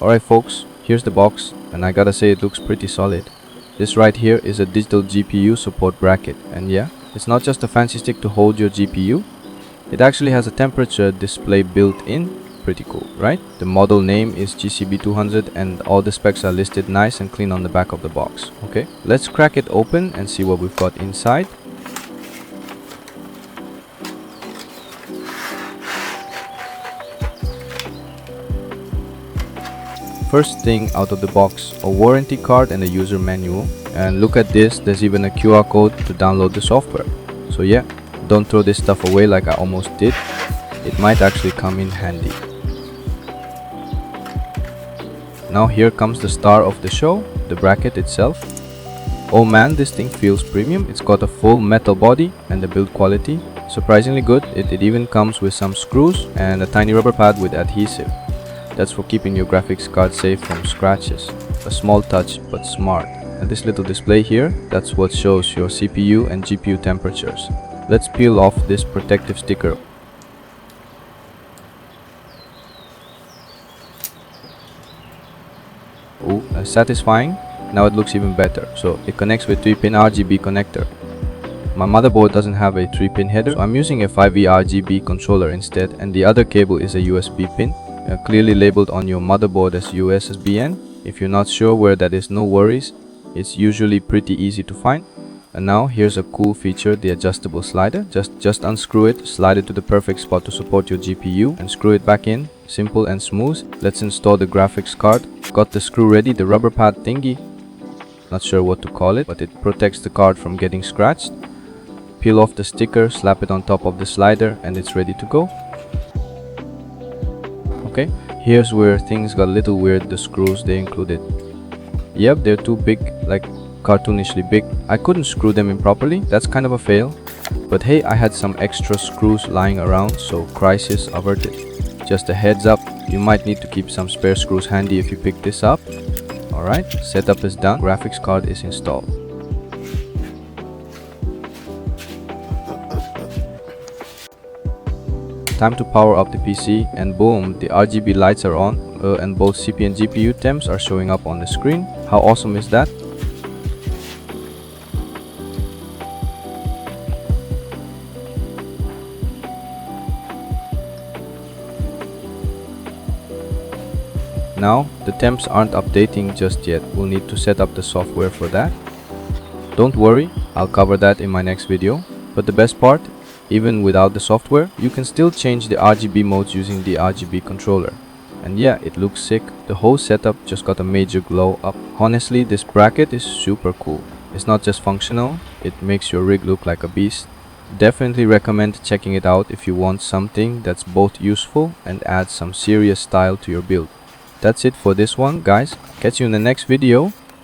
Alright folks, here's the box, and I gotta say it looks pretty solid. This right here is a digital GPU support bracket, and yeah, it's not just a fancy stick to hold your GPU. It actually has a temperature display built in. Pretty cool, right? The model name is GCB200 and all the specs are listed nice and clean on the back of the box. Okay, let's crack it open and see what we've got inside. First thing out of the box, a warranty card and a user manual. And look at this, there's even a QR code to download the software. So yeah, don't throw this stuff away like I almost did. It might actually come in handy. Now here comes the star of the show, the bracket itself. Oh man, this thing feels premium. It's got a full metal body and the build quality surprisingly good. It even comes with some screws and a tiny rubber pad with adhesive. That's for keeping your graphics card safe from scratches. A small touch but smart. And this little display here, that's what shows your CPU and GPU temperatures. Let's peel off this protective sticker. Ooh, satisfying. Now it looks even better. So it connects with 3-pin RGB connector. My motherboard doesn't have a 3-pin header, so I'm using a 5V RGB controller instead, and the other cable is a USB pin, clearly labeled on your motherboard as USSBN. If you're not sure where that is, no worries. It's usually pretty easy to find. And now here's a cool feature, the adjustable slider. Just unscrew it, slide it to the perfect spot to support your GPU and screw it back in. Simple and smooth. Let's install the graphics card. Got the screw ready, the rubber pad thingy. Not sure what to call it, but it protects the card from getting scratched. Peel off the sticker, slap it on top of the slider, and it's ready to go. Okay, here's where things got a little weird, the screws they included. Yep, they're too big, like cartoonishly big. I couldn't screw them in properly, that's kind of a fail. But hey, I had some extra screws lying around, so crisis averted. Just a heads up, you might need to keep some spare screws handy if you pick this up. Alright, setup is done, graphics card is installed. Time to power up the PC, and boom, the RGB lights are on, and both CPU and GPU temps are showing up on the screen. How awesome is that? Now, the temps aren't updating just yet. We'll need to set up the software for that. Don't worry, I'll cover that in my next video. But the best part, even without the software, you can still change the RGB modes using the RGB controller. And yeah, it looks sick. The whole setup just got a major glow up. Honestly, this bracket is super cool. It's not just functional, it makes your rig look like a beast. Definitely recommend checking it out if you want something that's both useful and adds some serious style to your build. That's it for this one, guys. Catch you in the next video.